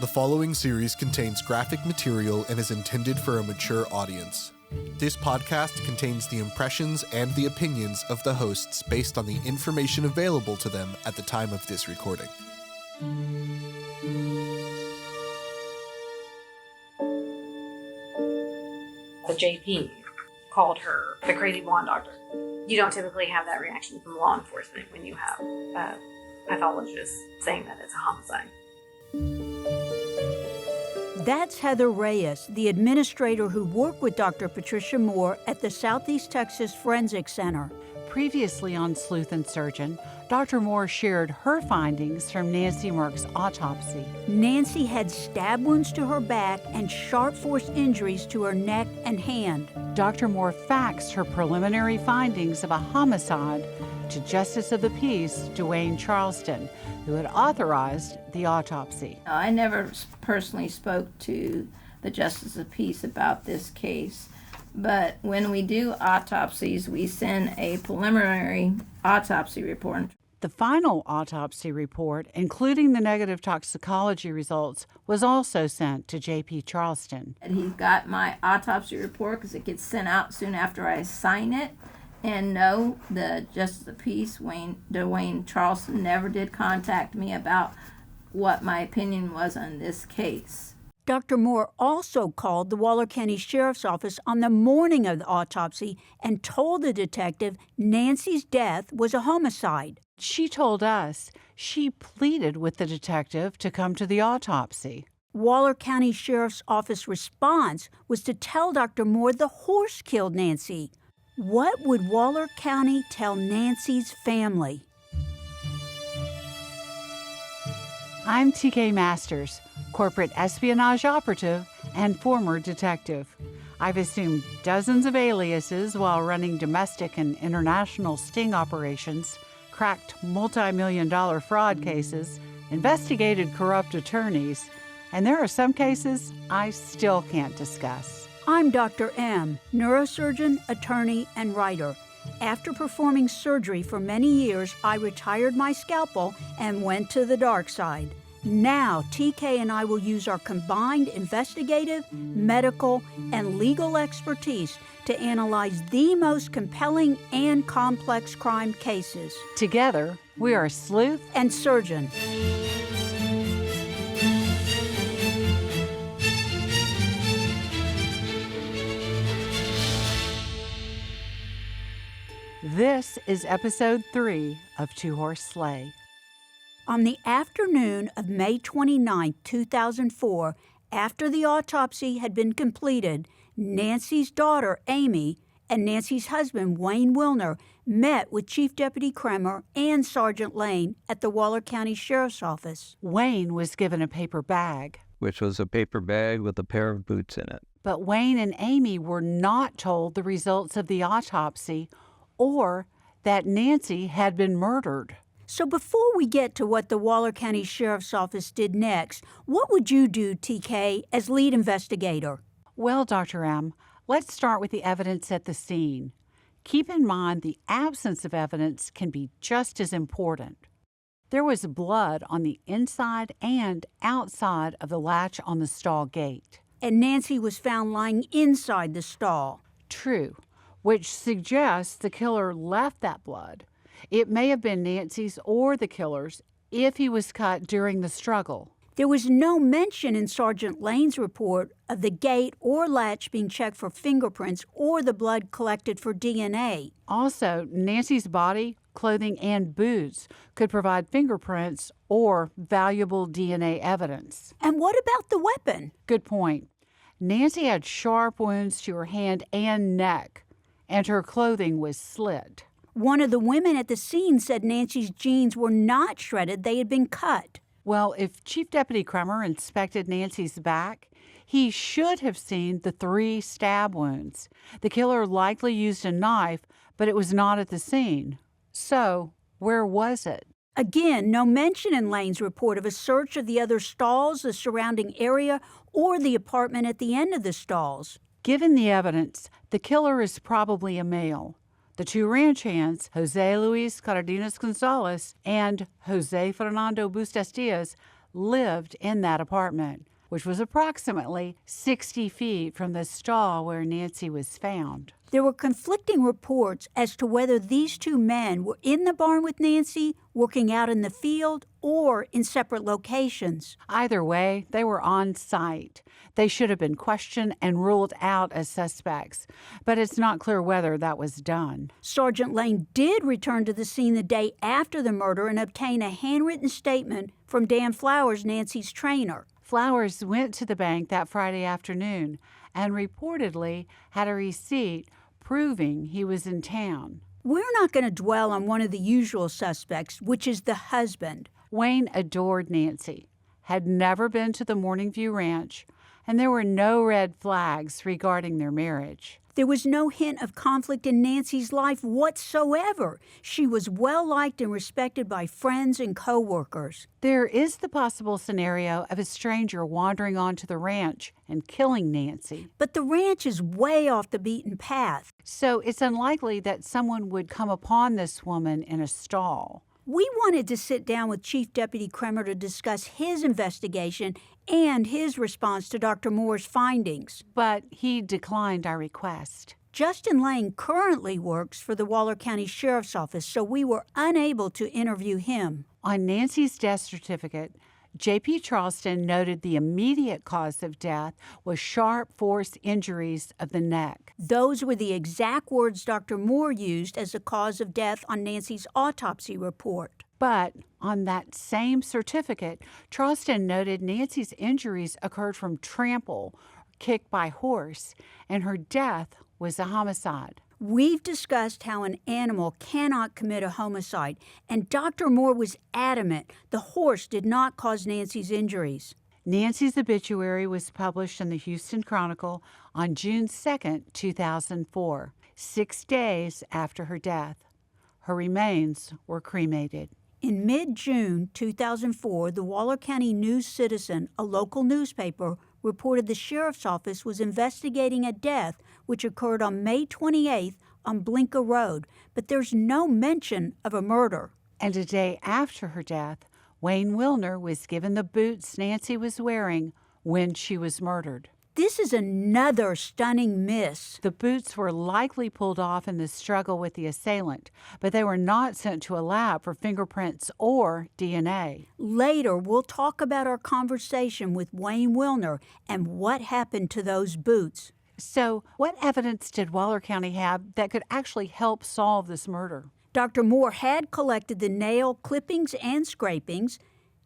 The following series contains graphic material and is intended for a mature audience. This podcast contains the impressions and the opinions of the hosts based on the information available to them at the time of this recording. The JP called her the crazy blonde doctor. You don't typically have that reaction from law enforcement when you have a pathologist saying that it's a homicide. That's Heather Reyes, the administrator who worked with Dr. Patricia Moore at the Southeast Texas Forensic Center. Previously on Sleuth and Surgeon, Dr. Moore shared her findings from Nancy Merck's autopsy. Nancy had stab wounds to her back and sharp force injuries to her neck and hand. Dr. Moore faxed her preliminary findings of a homicide to Justice of the Peace Dwayne Charleston, who had authorized the autopsy. I never personally spoke to the Justice of the Peace about this case, but when we do autopsies, we send a preliminary autopsy report. The final autopsy report, including the negative toxicology results, was also sent to J.P. Charleston. He got my autopsy report because it gets sent out soon after I sign it. And no, the Justice of the Peace, Dwayne Charleston, never did contact me about what my opinion was on this case. Dr. Moore also called the Waller County Sheriff's Office on the morning of the autopsy and told the detective Nancy's death was a homicide. She told us she pleaded with the detective to come to the autopsy. Waller County Sheriff's Office response was to tell Dr. Moore the horse killed Nancy. What would Waller County tell Nancy's family? I'm TK Masters, corporate espionage operative and former detective. I've assumed dozens of aliases while running domestic and international sting operations, cracked multi-million-dollar fraud cases, investigated corrupt attorneys, and there are some cases I still can't discuss. I'm Dr. M., neurosurgeon, attorney, and writer. After performing surgery for many years, I retired my scalpel and went to the dark side. Now, TK and I will use our combined investigative, medical, and legal expertise to analyze the most compelling and complex crime cases. Together, we are Sleuth and Surgeon. This is episode 3 of Two Horse Sleigh. On the afternoon of May 29, 2004, after the autopsy had been completed, Nancy's daughter, Amy, and Nancy's husband, Wayne Wilner, met with Chief Deputy Kremer and Sergeant Lane at the Waller County Sheriff's Office. Wayne was given a paper bag, which was a paper bag with a pair of boots in it. But Wayne and Amy were not told the results of the autopsy or that Nancy had been murdered. So before we get to what the Waller County Sheriff's Office did next, what would you do, TK, as lead investigator? Well, Dr. M, let's start with the evidence at the scene. Keep in mind the absence of evidence can be just as important. There was blood on the inside and outside of the latch on the stall gate. And Nancy was found lying inside the stall. True, which suggests the killer left that blood. It may have been Nancy's or the killer's if he was cut during the struggle. There was no mention in Sergeant Lane's report of the gate or latch being checked for fingerprints or the blood collected for DNA. Also, Nancy's body, clothing, and boots could provide fingerprints or valuable DNA evidence. And what about the weapon? Good point. Nancy had sharp wounds to her hand and neck, and her clothing was slit. One of the women at the scene said Nancy's jeans were not shredded, they had been cut. Well, if Chief Deputy Kremer inspected Nancy's back, he should have seen the 3 stab wounds. The killer likely used a knife, but it was not at the scene. So, where was it? Again, no mention in Lane's report of a search of the other stalls, the surrounding area, or the apartment at the end of the stalls. Given the evidence, the killer is probably a male. The 2 ranch hands, Jose Luis Cardenas Gonzalez and Jose Fernando Bustos Diaz, lived in that apartment, which was approximately 60 feet from the stall where Nancy was found. There were conflicting reports as to whether these two men were in the barn with Nancy, working out in the field, or in separate locations. Either way, they were on site. They should have been questioned and ruled out as suspects, but it's not clear whether that was done. Sergeant Lane did return to the scene the day after the murder and obtain a handwritten statement from Dan Flowers, Nancy's trainer. Flowers went to the bank that Friday afternoon and reportedly had a receipt proving he was in town. We're not going to dwell on one of the usual suspects, which is the husband. Wayne adored Nancy, had never been to the Morning View Ranch, and there were no red flags regarding their marriage. There was no hint of conflict in Nancy's life whatsoever. She was well-liked and respected by friends and co-workers. There is the possible scenario of a stranger wandering onto the ranch and killing Nancy. But the ranch is way off the beaten path. So it's unlikely that someone would come upon this woman in a stall. We wanted to sit down with Chief Deputy Kremer to discuss his investigation and his response to Dr. Moore's findings. But he declined our request. Justin Lane currently works for the Waller County Sheriff's Office, so we were unable to interview him. On Nancy's death certificate, J.P. Charleston noted the immediate cause of death was sharp force injuries of the neck. Those were the exact words Dr. Moore used as the cause of death on Nancy's autopsy report. But on that same certificate, Charleston noted Nancy's injuries occurred from trample, kicked by horse, and her death was a homicide. We've discussed how an animal cannot commit a homicide, and Dr. Moore was adamant the horse did not cause Nancy's injuries. Nancy's obituary was published in the Houston Chronicle on June 2, 2004, 6 days after her death. Her remains were cremated. In mid-June 2004, the Waller County News-Citizen, a local newspaper, reported the sheriff's office was investigating a death which occurred on May 28th on Blinka Road, but there's no mention of a murder. And a day after her death, Wayne Wilner was given the boots Nancy was wearing when she was murdered. This is another stunning miss. The boots were likely pulled off in the struggle with the assailant, but they were not sent to a lab for fingerprints or DNA. Later, we'll talk about our conversation with Wayne Wilner and what happened to those boots. So, what evidence did Waller County have that could actually help solve this murder? Dr. Moore had collected the nail clippings and scrapings,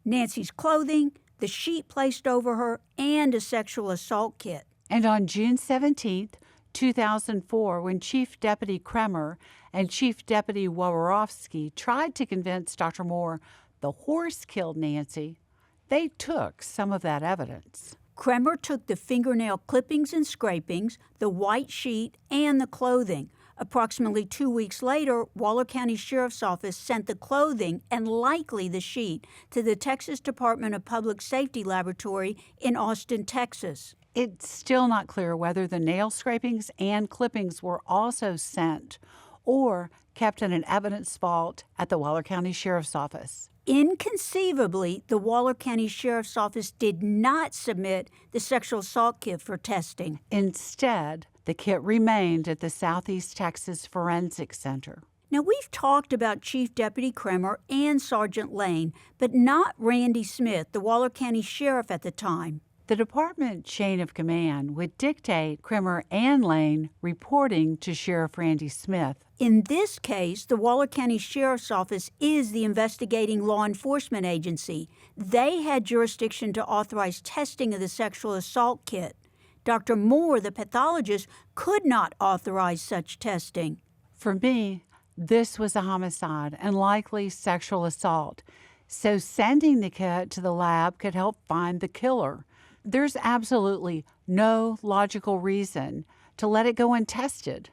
Nancy's clothing, the sheet placed over her, and a sexual assault kit. And on June 17, 2004, when Chief Deputy Kremer and Chief Deputy Waworowski tried to convince Dr. Moore the horse killed Nancy, they took some of that evidence. Kremer took the fingernail clippings and scrapings, the white sheet, and the clothing. Approximately 2 weeks later, Waller County Sheriff's Office sent the clothing and likely the sheet to the Texas Department of Public Safety Laboratory in Austin, Texas. It's still not clear whether the nail scrapings and clippings were also sent or kept in an evidence vault at the Waller County Sheriff's Office. Inconceivably, the Waller County Sheriff's Office did not submit the sexual assault kit for testing. Instead, the kit remained at the Southeast Texas Forensic Center. Now, we've talked about Chief Deputy Kremer and Sergeant Lane, but not Randy Smith, the Waller County Sheriff at the time. The department chain of command would dictate Kremer and Lane reporting to Sheriff Randy Smith. In this case, the Waller County Sheriff's Office is the investigating law enforcement agency. They had jurisdiction to authorize testing of the sexual assault kit. Dr. Moore, the pathologist, could not authorize such testing. For me, this was a homicide and likely sexual assault, so sending the kit to the lab could help find the killer. There's absolutely no logical reason to let it go untested.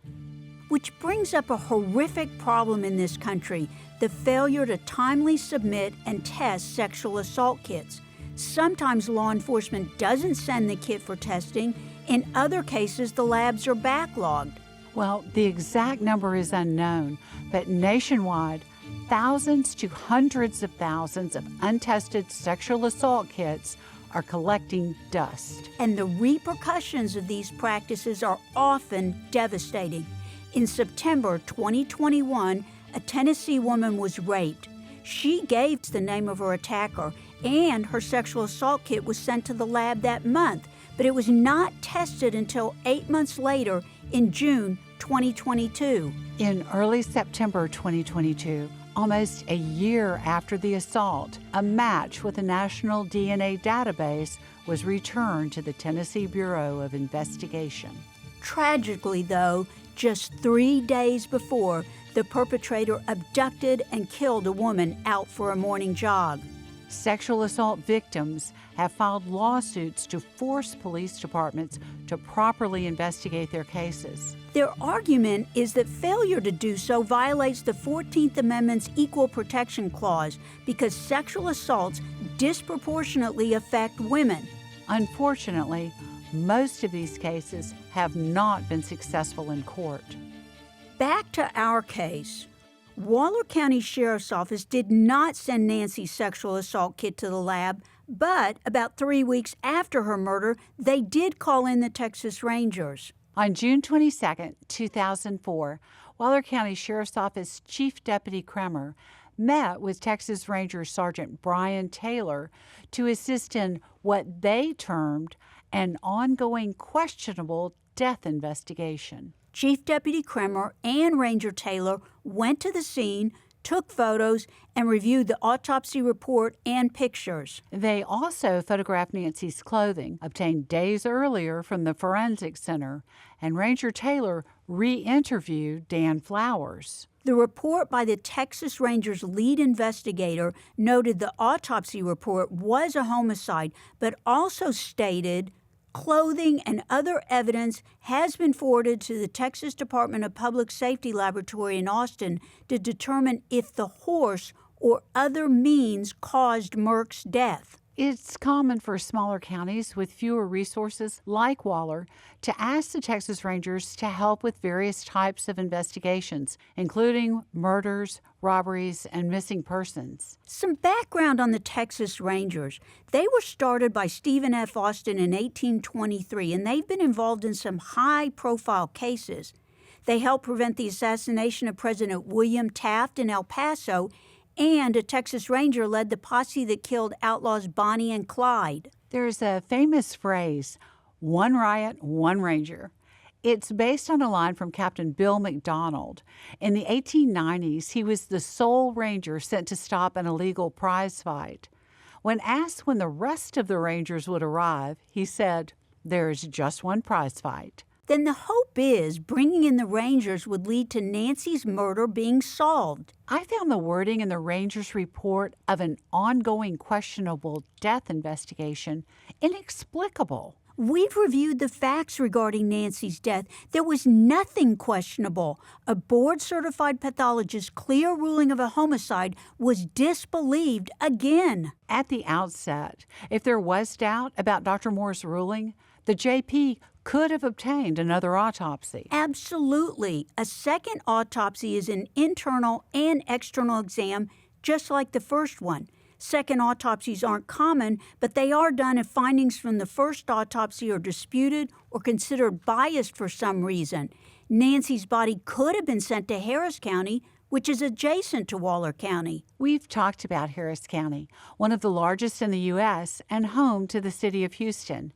Which brings up a horrific problem in this country, the failure to timely submit and test sexual assault kits. Sometimes law enforcement doesn't send the kit for testing. In other cases, the labs are backlogged. Well, the exact number is unknown, but nationwide, thousands to hundreds of thousands of untested sexual assault kits are collecting dust. And the repercussions of these practices are often devastating. In September 2021, a Tennessee woman was raped. She gave the name of her attacker, and her sexual assault kit was sent to the lab that month, but it was not tested until 8 months later in June 2022. In early September 2022, almost a year after the assault, a match with the National DNA Database was returned to the Tennessee Bureau of Investigation. Tragically, though, just 3 days before, the perpetrator abducted and killed a woman out for a morning jog. Sexual assault victims have filed lawsuits to force police departments to properly investigate their cases. Their argument is that failure to do so violates the 14th Amendment's Equal Protection Clause because sexual assaults disproportionately affect women. Unfortunately, most of these cases have not been successful in court. Back to our case. Waller County Sheriff's Office did not send Nancy's sexual assault kit to the lab, but about 3 weeks after her murder, they did call in the Texas Rangers. On June 22, 2004, Waller County Sheriff's Office Chief Deputy Kremer met with Texas Ranger Sergeant Brian Taylor to assist in what they termed an ongoing questionable death investigation. Chief Deputy Kremer and Ranger Taylor went to the scene, took photos, and reviewed the autopsy report and pictures. They also photographed Nancy's clothing, obtained days earlier from the Forensic Center, and Ranger Taylor re-interviewed Dan Flowers. The report by the Texas Rangers' lead investigator noted the autopsy report was a homicide, but also stated clothing and other evidence has been forwarded to the Texas Department of Public Safety Laboratory in Austin to determine if the horse or other means caused Merck's death. It's common for smaller counties with fewer resources like Waller to ask the Texas Rangers to help with various types of investigations, including murders, robberies, and missing persons. Some background on the Texas Rangers. They were started by Stephen F. Austin in 1823, and they've been involved in some high-profile cases. They helped prevent the assassination of President William Taft in El Paso, and a Texas Ranger led the posse that killed outlaws Bonnie and Clyde. There's a famous phrase, one riot, one ranger. It's based on a line from Captain Bill McDonald. In the 1890s, he was the sole ranger sent to stop an illegal prize fight. When asked when the rest of the rangers would arrive, he said, "There's just one prize fight." Then the hope is bringing in the Rangers would lead to Nancy's murder being solved. I found the wording in the Rangers' report of an ongoing questionable death investigation inexplicable. We've reviewed the facts regarding Nancy's death. There was nothing questionable. A board-certified pathologist's clear ruling of a homicide was disbelieved again. At the outset, if there was doubt about Dr. Moore's ruling, the JP could have obtained another autopsy. Absolutely. A second autopsy is an internal and external exam, just like the first one. Second autopsies aren't common, but they are done if findings from the first autopsy are disputed or considered biased for some reason. Nancy's body could have been sent to Harris County, which is adjacent to Waller County. We've talked about Harris County, one of the largest in the U.S. and home to the city of Houston.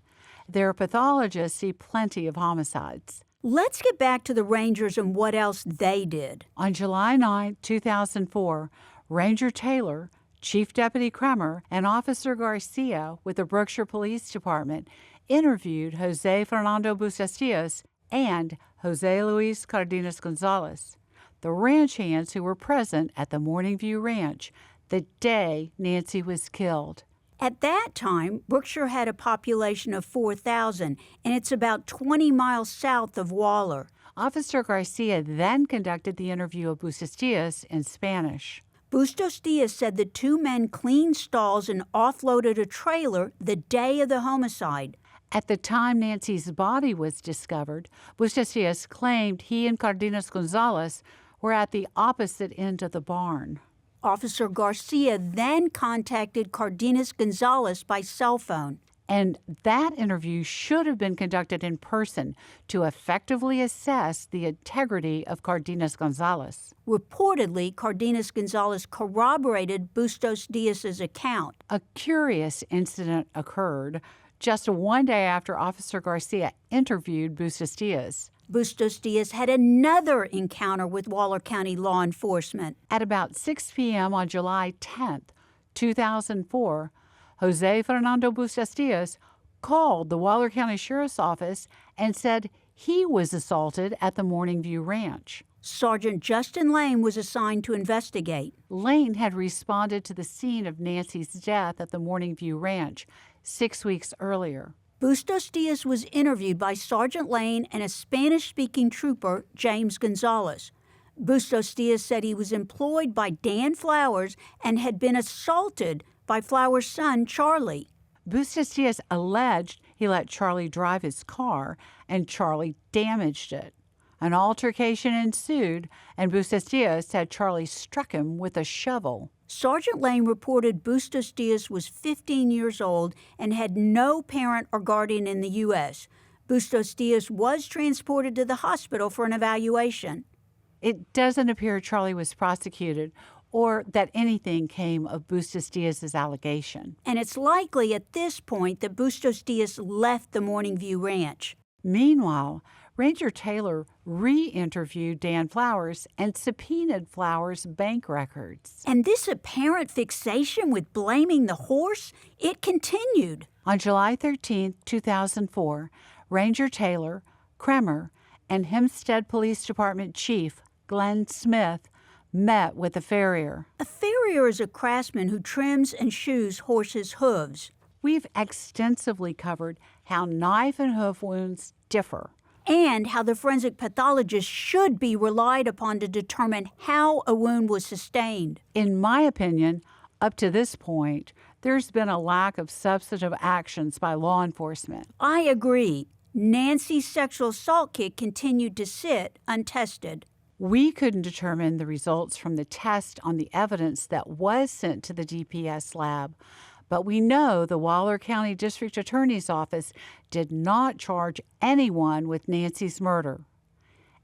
Their pathologists see plenty of homicides. Let's get back to the Rangers and what else they did. On July 9, 2004, Ranger Taylor, Chief Deputy Kremer, and Officer Garcia with the Brookshire Police Department interviewed Jose Fernando Bucestillas and Jose Luis Cardenas Gonzalez, the ranch hands who were present at the Morning View Ranch the day Nancy was killed. At that time, Brookshire had a population of 4,000, and it's about 20 miles south of Waller. Officer Garcia then conducted the interview of Bucestillas in Spanish. Bucestillas said the two men cleaned stalls and offloaded a trailer the day of the homicide. At the time Nancy's body was discovered, Bucestillas claimed he and Cardenas Gonzalez were at the opposite end of the barn. Officer Garcia then contacted Cardenas Gonzalez by cell phone. And that interview should have been conducted in person to effectively assess the integrity of Cardenas Gonzalez. Reportedly, Cardenas Gonzalez corroborated Bustos Diaz's account. A curious incident occurred just one day after Officer Garcia interviewed Bustos Diaz. Bustos Diaz had another encounter with Waller County law enforcement. At about 6 p.m. on July 10th, 2004, Jose Fernando Bustos Diaz called the Waller County Sheriff's Office and said he was assaulted at the Morning View Ranch. Sergeant Justin Lane was assigned to investigate. Lane had responded to the scene of Nancy's death at the Morning View Ranch 6 weeks earlier. Bustos Diaz was interviewed by Sergeant Lane and a Spanish-speaking trooper, James Gonzalez. Bustos Diaz said he was employed by Dan Flowers and had been assaulted by Flowers' son, Charlie. Bustos Diaz alleged he let Charlie drive his car and Charlie damaged it. An altercation ensued, and Bustos Diaz said Charlie struck him with a shovel. Sergeant Lane reported Bustos Diaz was 15 years old and had no parent or guardian in the U.S. Bustos Diaz was transported to the hospital for an evaluation. It doesn't appear Charlie was prosecuted or that anything came of Bustos Diaz's allegation. And it's likely at this point that Bustos Diaz left the Morning View Ranch. Meanwhile, Ranger Taylor re-interviewed Dan Flowers and subpoenaed Flowers' bank records. And this apparent fixation with blaming the horse, it continued. On July 13, 2004, Ranger Taylor, Kremer, and Hempstead Police Department Chief Glenn Smith met with the farrier. A farrier is a craftsman who trims and shoes horses' hooves. We've extensively covered how knife and hoof wounds differ, and how the forensic pathologist should be relied upon to determine how a wound was sustained. In my opinion, up to this point, there's been a lack of substantive actions by law enforcement. I agree. Nancy's sexual assault kit continued to sit untested. We couldn't determine the results from the test on the evidence that was sent to the DPS lab, but we know the Waller County District Attorney's Office did not charge anyone with Nancy's murder,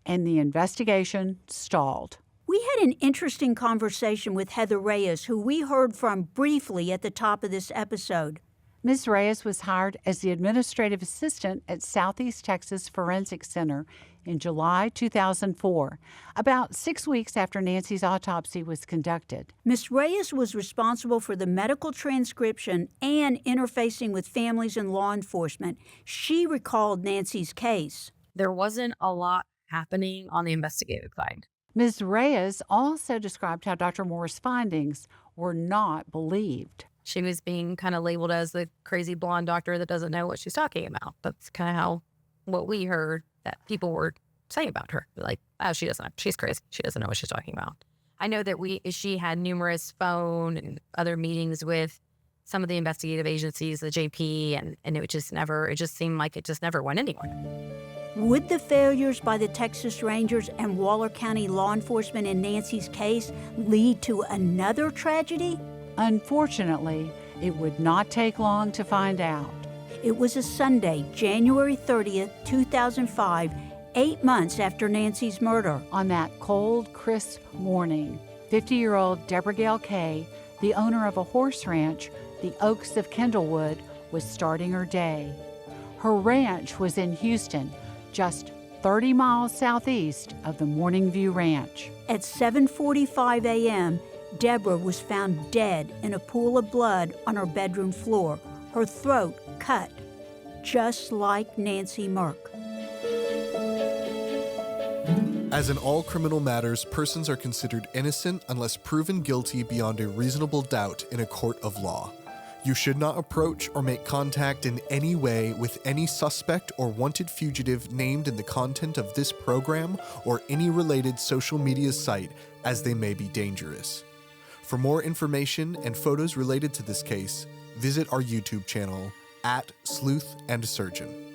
and the investigation stalled. We had an interesting conversation with Heather Reyes, who we heard from briefly at the top of this episode. Ms. Reyes was hired as the administrative assistant at Southeast Texas Forensic Center in July 2004, about 6 weeks after Nancy's autopsy was conducted. Ms. Reyes was responsible for the medical transcription and interfacing with families and law enforcement. She recalled Nancy's case. There wasn't a lot happening on the investigative side. Ms. Reyes also described how Dr. Moore's findings were not believed. She was being kind of labeled as the crazy blonde doctor that doesn't know what she's talking about. That's kind of how what we heard that people were saying about her. Like, oh, she's crazy. She doesn't know what she's talking about. I know that she had numerous phone and other meetings with some of the investigative agencies, the JP, and it just seemed like it just never went anywhere. Would the failures by the Texas Rangers and Waller County law enforcement in Nancy's case lead to another tragedy? Unfortunately, it would not take long to find out. It was a Sunday, January 30th, 2005, 8 months after Nancy's murder. On that cold, crisp morning, 50-year-old Deborah Gale Kay, the owner of a horse ranch, the Oaks of Kendallwood, was starting her day. Her ranch was in Houston, just 30 miles southeast of the Morning View Ranch. At 7:45 a.m., Deborah was found dead in a pool of blood on her bedroom floor, her throat cut, just like Nancy Merck. As in all criminal matters, persons are considered innocent unless proven guilty beyond a reasonable doubt in a court of law. You should not approach or make contact in any way with any suspect or wanted fugitive named in the content of this program or any related social media site, as they may be dangerous. For more information and photos related to this case, visit our YouTube channel @sleuth&surgeon.